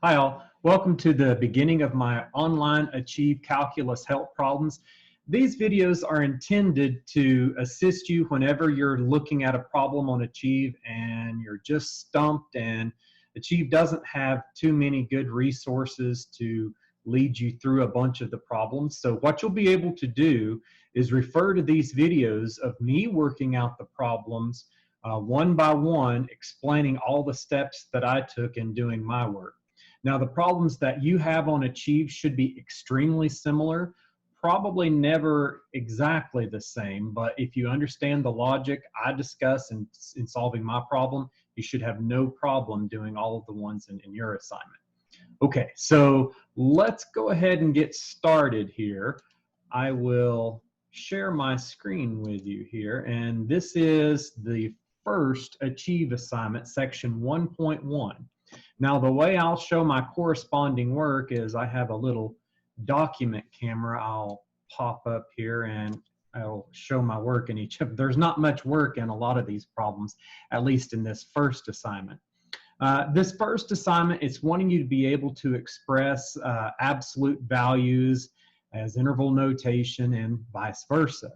Hi all, welcome to the beginning of my online Achieve Calculus help problems. These videos are intended to assist you whenever you're looking at a problem on Achieve and you're just stumped and Achieve doesn't have too many good resources to lead you through a bunch of the problems. So what you'll be able to do is refer to these videos of me working out the problems one by one, explaining all the steps that I took in doing my work. Now, the problems that you have on Achieve should be extremely similar, probably never exactly the same, but if you understand the logic I discuss in solving my problem, you should have no problem doing all of the ones in your assignment. Okay, so let's go ahead and get started here. I will share my screen with you here, and this is the first Achieve assignment, section 1.1. Now, the way I'll show my corresponding work is I have a little document camera I'll pop up here and I'll show my work in each of. There's not much work in a lot of these problems, at least in this first assignment. This first assignment is wanting you to be able to express absolute values as interval notation and vice versa.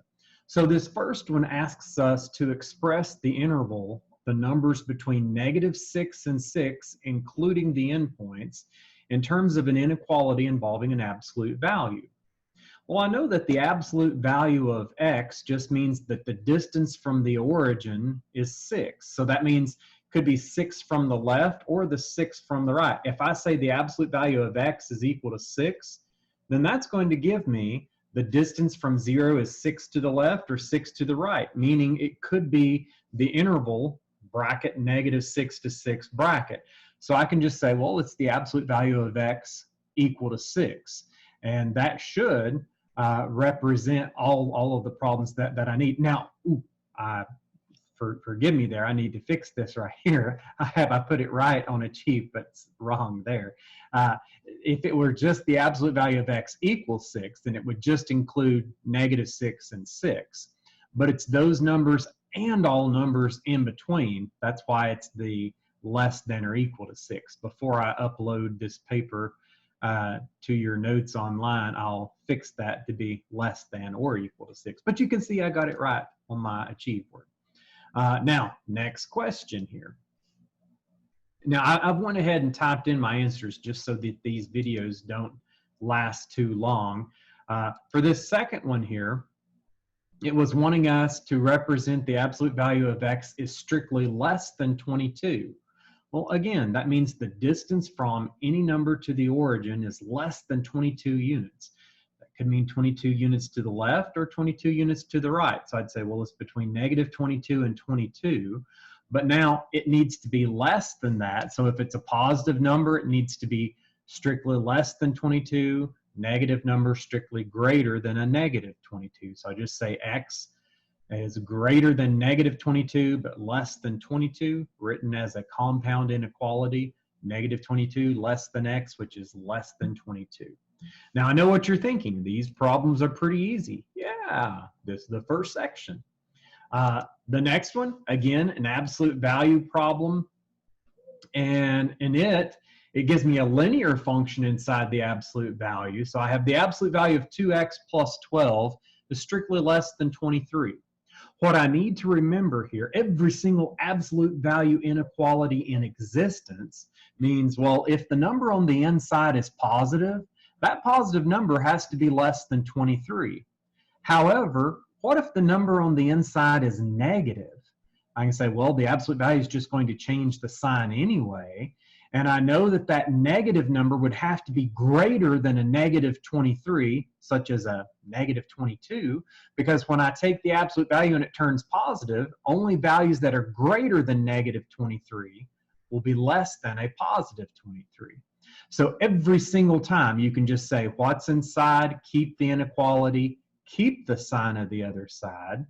So this first one asks us to express the interval, the numbers between -6 and 6, including the endpoints, in terms of an inequality involving an absolute value. Well, I know that the absolute value of x just means that the distance from the origin is 6. So that means it could be 6 from the left or the 6 from the right. If I say the absolute value of x is equal to 6, then that's going to give me the distance from 0 is 6 to the left or 6 to the right, meaning it could be the interval bracket -6 to 6 bracket. So I can just say, well, it's the absolute value of x equal to 6. And that should represent all of the problems that I need. Now, forgive me there, I need to fix this right here. I put it right on Achieve, but it's wrong there. If it were just the absolute value of x equals 6, then it would just include -6 and 6. But it's those numbers and all numbers in between. That's why it's the less than or equal to 6. Before I upload this paper to your notes online, I'll fix that to be less than or equal to 6. But you can see I got it right on my Achieve work. Now, next question here. Now, I've went ahead and typed in my answers just so that these videos don't last too long. For this second one here, it was wanting us to represent the absolute value of x is strictly less than 22. Well, again, that means the distance from any number to the origin is less than 22 units. That could mean 22 units to the left or 22 units to the right. So I'd say, well, it's between -22 and 22. But now it needs to be less than that. So if it's a positive number, it needs to be strictly less than 22. Negative number strictly greater than a -22. So I just say x is greater than -22 but less than 22, written as a compound inequality, -22 less than x, which is less than 22. Now I know what you're thinking. These problems are pretty easy. Yeah, this is the first section. The next one, again, an absolute value problem, and in it gives me a linear function inside the absolute value. So I have the absolute value of 2x plus 12 is strictly less than 23. What I need to remember here, every single absolute value inequality in existence means, well, if the number on the inside is positive, that positive number has to be less than 23. However, what if the number on the inside is negative? I can say, well, the absolute value is just going to change the sign anyway. And I know that that negative number would have to be greater than a -23, such as a -22, because when I take the absolute value and it turns positive, only values that are greater than -23 will be less than a +23. So every single time you can just say what's inside, keep the inequality, keep the sign of the other side,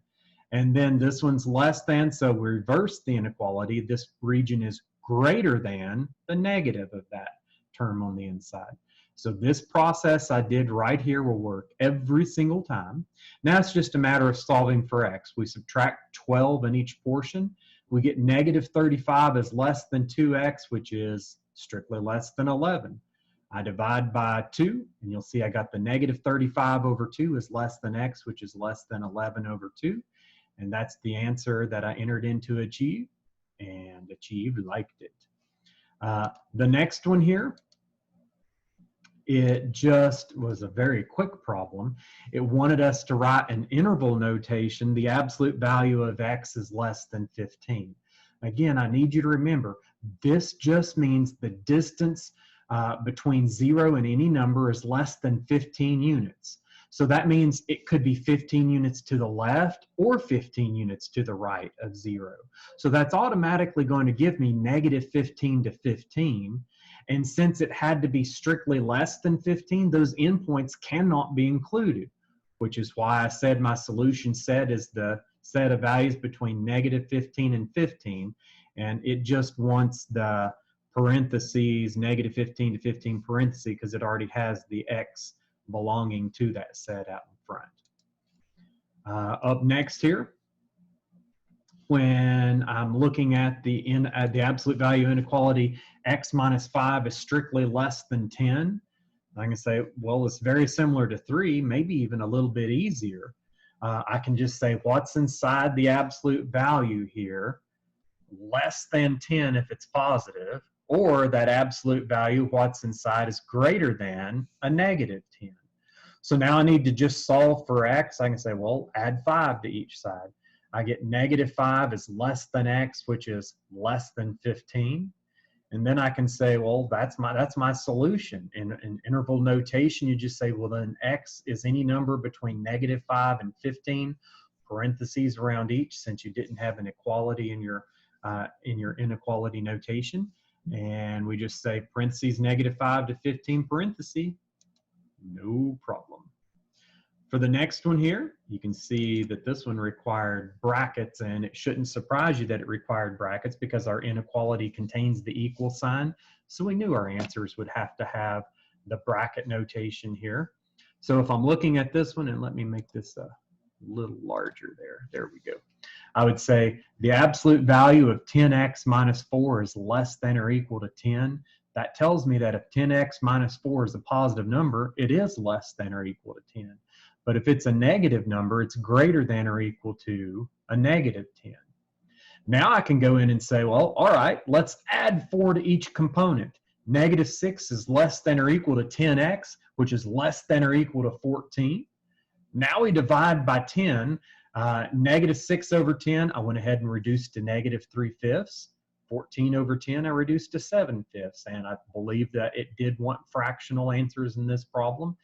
and then this one's less than, so reverse the inequality. This region is greater than the negative of that term on the inside. So this process I did right here will work every single time. Now it's just a matter of solving for x. We subtract 12 in each portion. We get -35 is less than 2x, which is strictly less than 11. I divide by 2, and you'll see I got the negative 35 over 2 is less than x, which is less than 11 over 2. And that's the answer that I entered into Achieve, and Achieve liked it. The next one here, it just was a very quick problem. It wanted us to write an interval notation. The absolute value of x is less than 15. Again, I need you to remember, this just means the distance between 0 and any number is less than 15 units. So that means it could be 15 units to the left or 15 units to the right of 0. So that's automatically going to give me negative 15 to 15. And since it had to be strictly less than 15, those endpoints cannot be included, which is why I said my solution set is the set of values between negative 15 and 15. And it just wants the parentheses, negative 15 to 15 parentheses, because it already has the x belonging to that set out in front. Up next here, when I'm looking at the absolute value inequality, x minus 5 is strictly less than 10. I can say, well, it's very similar to 3, maybe even a little bit easier. I can just say what's inside the absolute value here, less than 10 if it's positive, or that absolute value, what's inside, is greater than a negative 10. So now I need to just solve for x. I can say, well, add 5 to each side. I get negative 5 is less than x, which is less than 15. And then I can say, well, that's my solution. In interval notation, you just say, well, then x is any number between negative 5 and 15, parentheses around each, since you didn't have an equality in your inequality notation. And we just say parentheses negative 5 to 15 parentheses, no problem. For the next one here, you can see that this one required brackets, and it shouldn't surprise you that it required brackets because our inequality contains the equal sign. So we knew our answers would have to have the bracket notation here. So if I'm looking at this one, and let me make this a little larger there. There we go. I would say the absolute value of 10x minus 4 is less than or equal to 10. That tells me that if 10x minus 4 is a positive number, it is less than or equal to 10. But if it's a negative number, it's greater than or equal to a negative 10. Now I can go in and say, well, all right, let's add 4 to each component. Negative 6 is less than or equal to 10x, which is less than or equal to 14. Now we divide by 10. Negative 6 over 10, I went ahead and reduced to negative 3/5. 14 over 10, I reduced to 7/5. And I believe that it did want fractional answers in this problem.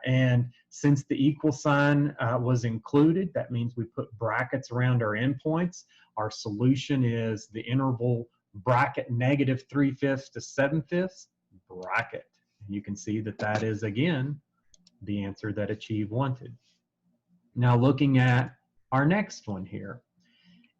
And since the equal sign was included, that means we put brackets around our endpoints. Our solution is the interval bracket negative 3/5 to 7/5 bracket. And you can see that that is, again, the answer that Achieve wanted. Now looking at our next one here,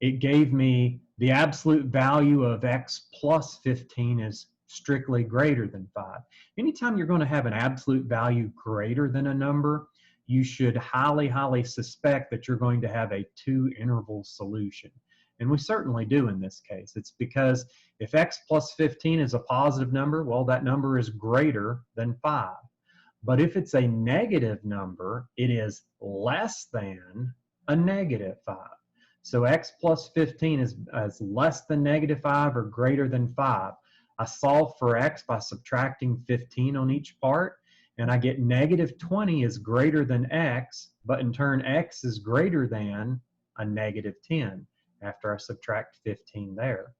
it gave me the absolute value of x plus 15 is strictly greater than 5. Anytime you're going to have an absolute value greater than a number, you should highly, highly suspect that you're going to have a two-interval solution. And we certainly do in this case. It's because if x plus 15 is a positive number, well, that number is greater than 5. But if it's a negative number, it is less than a negative 5. So x plus 15 is less than negative 5 or greater than 5. I solve for x by subtracting 15 on each part, and I get negative 20 is greater than x, but in turn x is greater than a negative 10 after I subtract 15 there.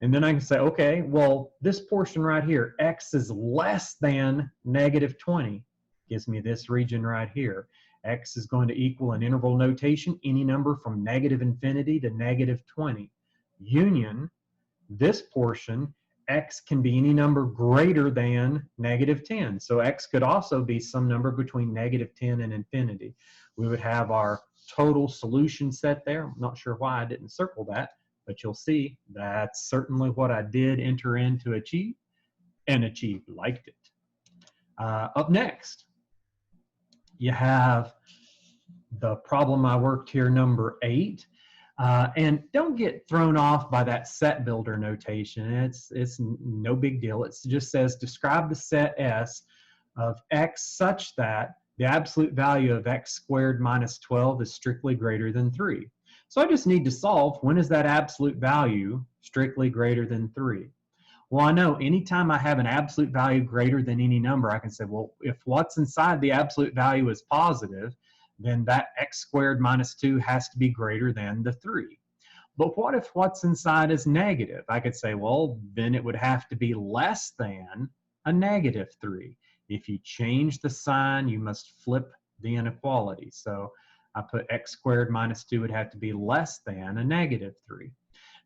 And then I can say, okay, well, this portion right here, x is less than negative 20, gives me this region right here. X is going to equal, an interval notation, any number from negative infinity to negative 20. Union, this portion, x can be any number greater than negative 10. So x could also be some number between negative 10 and infinity. We would have our total solution set there. I'm not sure why I didn't circle that, but you'll see that's certainly what I did enter into Achieve, and Achieve liked it. Up next, you have the problem I worked here, number 8. And don't get thrown off by that set builder notation. It's no big deal. It just says describe the set S of x such that the absolute value of x squared minus 12 is strictly greater than 3. So I just need to solve when is that absolute value strictly greater than 3. Well, I know anytime I have an absolute value greater than any number, I can say, well, if what's inside the absolute value is positive, then that x squared minus 2 has to be greater than the 3. But what if what's inside is negative? I could say, well, then it would have to be less than a negative 3. If you change the sign, you must flip the inequality. So I put x squared minus 2 would have to be less than a negative 3.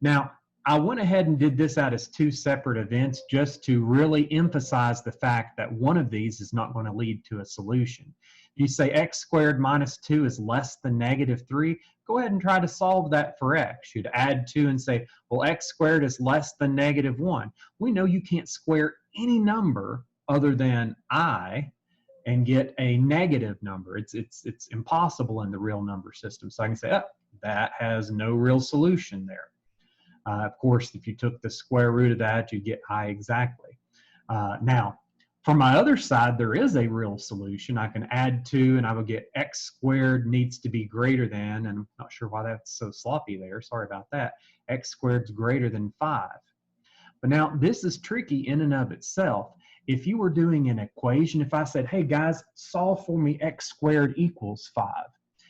Now, I went ahead and did this out as two separate events just to really emphasize the fact that one of these is not going to lead to a solution. You say x squared minus 2 is less than negative 3, go ahead and try to solve that for x. You'd add 2 and say, well, x squared is less than negative 1. We know you can't square any number other than I and get a negative number. It's impossible in the real number system. So I can say, oh, that has no real solution there. Of course, if you took the square root of that, you get I exactly. Now, for my other side, there is a real solution. I can add 2 and I will get x squared needs to be greater than, and I'm not sure why that's so sloppy there, sorry about that, x squared is greater than 5. But now this is tricky in and of itself. If you were doing an equation, if I said, hey guys, solve for me x squared equals 5,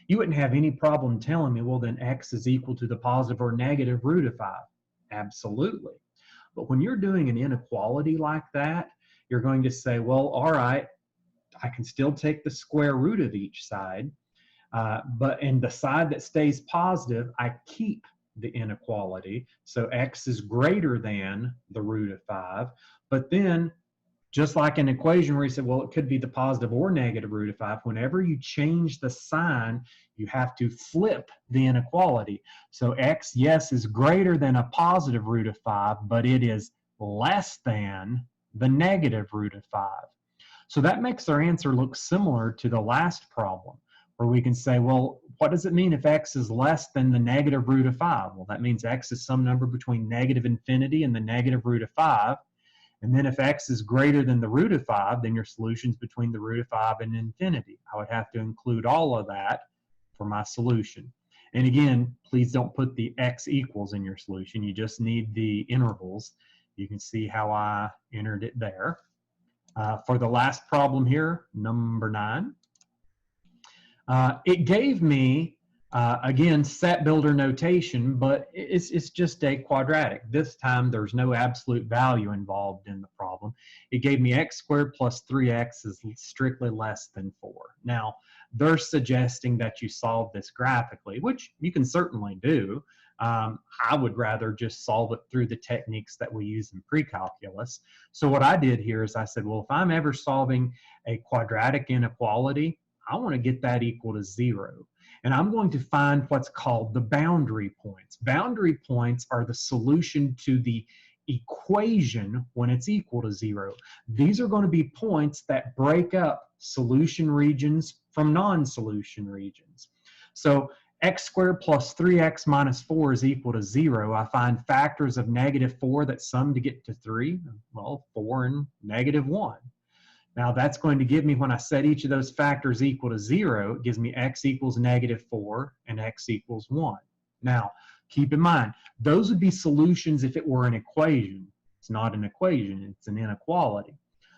you wouldn't have any problem telling me, well, then x is equal to the positive or negative root of 5. Absolutely. But when you're doing an inequality like that, you're going to say, well, all right, I can still take the square root of each side, but in the side that stays positive, I keep the inequality. So x is greater than the root of 5. But then, just like an equation where you said, well, it could be the positive or negative root of 5, whenever you change the sign, you have to flip the inequality. So x, yes, is greater than a positive root of 5, but it is less than the negative root of 5. So that makes our answer look similar to the last problem, where we can say, well, what does it mean if x is less than the negative root of 5? Well, that means x is some number between negative infinity and the negative root of 5. And then if x is greater than the root of 5, then your solution's between the root of 5 and infinity. I would have to include all of that for my solution. And again, please don't put the x equals in your solution. You just need the intervals. You can see how I entered it there. For the last problem here, number 9, it gave me again, set builder notation, but it's just a quadratic. This time there's no absolute value involved in the problem. It gave me x squared plus 3x is strictly less than 4. Now, they're suggesting that you solve this graphically, which you can certainly do. I would rather just solve it through the techniques that we use in pre-calculus. So what I did here is I said, well, if I'm ever solving a quadratic inequality, I want to get that equal to 0. And I'm going to find what's called the boundary points. Boundary points are the solution to the equation when it's equal to 0. These are going to be points that break up solution regions from non-solution regions. So x squared plus 3x minus 4 is equal to 0. I find factors of negative 4 that sum to get to 3. Well, 4 and negative 1. Now that's going to give me, when I set each of those factors equal to 0, it gives me x equals negative 4 and x equals 1. Now, keep in mind, those would be solutions if it were an equation. It's not an equation, it's an inequality.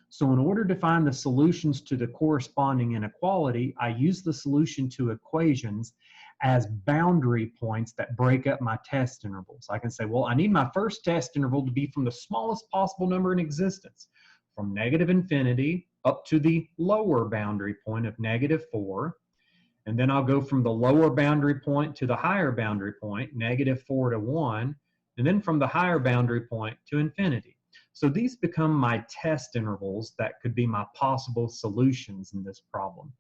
So in order to find the solutions to the corresponding inequality, I use the solution to equations as boundary points that break up my test intervals. I can say, well, I need my first test interval to be from the smallest possible number in existence, from negative infinity up to the lower boundary point of negative 4. And then I'll go from the lower boundary point to the higher boundary point, negative 4 to 1, and then from the higher boundary point to infinity. So these become my test intervals that could be my possible solutions in this problem.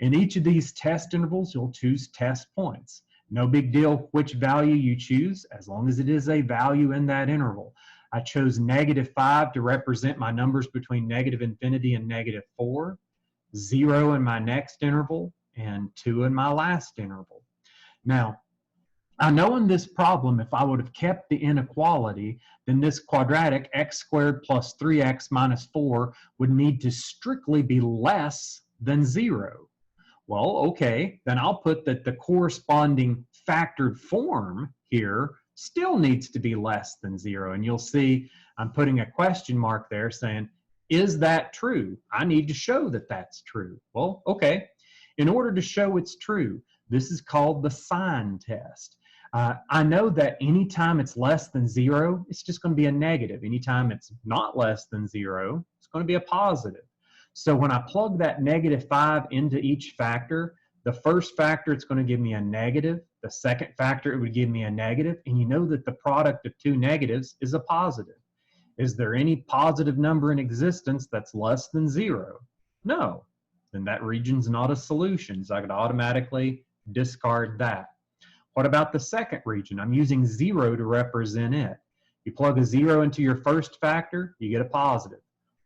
In each of these test intervals, you'll choose test points. No big deal which value you choose, as long as it is a value in that interval. I chose negative 5 to represent my numbers between negative infinity and negative 4, 0 in my next interval, and 2 in my last interval. Now, I know in this problem, if I would have kept the inequality, then this quadratic x squared plus 3x minus 4 would need to strictly be less than 0. Well, okay, then I'll put that the corresponding factored form here still needs to be less than 0. And you'll see I'm putting a question mark there saying, is that true? I need to show that that's true. Well, okay. In order to show it's true, this is called the sign test. I know that anytime it's less than 0, it's just going to be a negative. Anytime it's not less than 0, it's going to be a positive. So when I plug that -5 into each factor, the first factor, it's going to give me a negative. The second factor, it would give me a negative. And you know that the product of two negatives is a positive. Is there any positive number in existence that's less than 0? No. Then that region's not a solution. So I could automatically discard that. What about the second region? I'm using 0 to represent it. You plug a 0 into your first factor, you get a positive.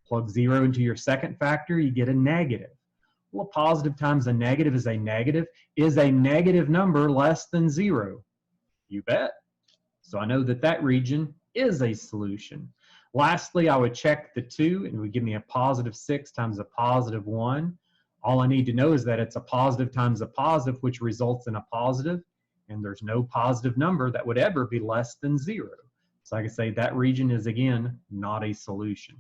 Plug 0 into your second factor, you get a negative. Well, a positive times a negative is a negative. Is a negative number less than 0? You bet. So I know that that region is a solution. Lastly, I would check the 2, and it would give me a +6 times a +1. All I need to know is that it's a positive times a positive, which results in a positive, and there's no positive number that would ever be less than 0. So I can say that region is, again, not a solution.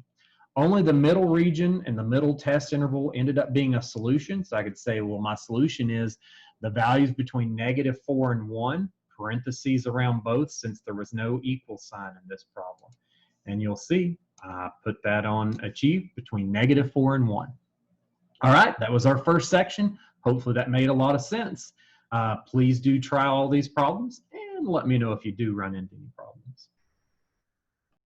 Only the middle region and the middle test interval ended up being a solution. So I could say, well, my solution is the values between -4 and 1, parentheses around both, since there was no equal sign in this problem. And you'll see, I put that on achieved between -4 and 1. All right, that was our first section. Hopefully that made a lot of sense. Please do try all these problems and let me know if you do run into any problems.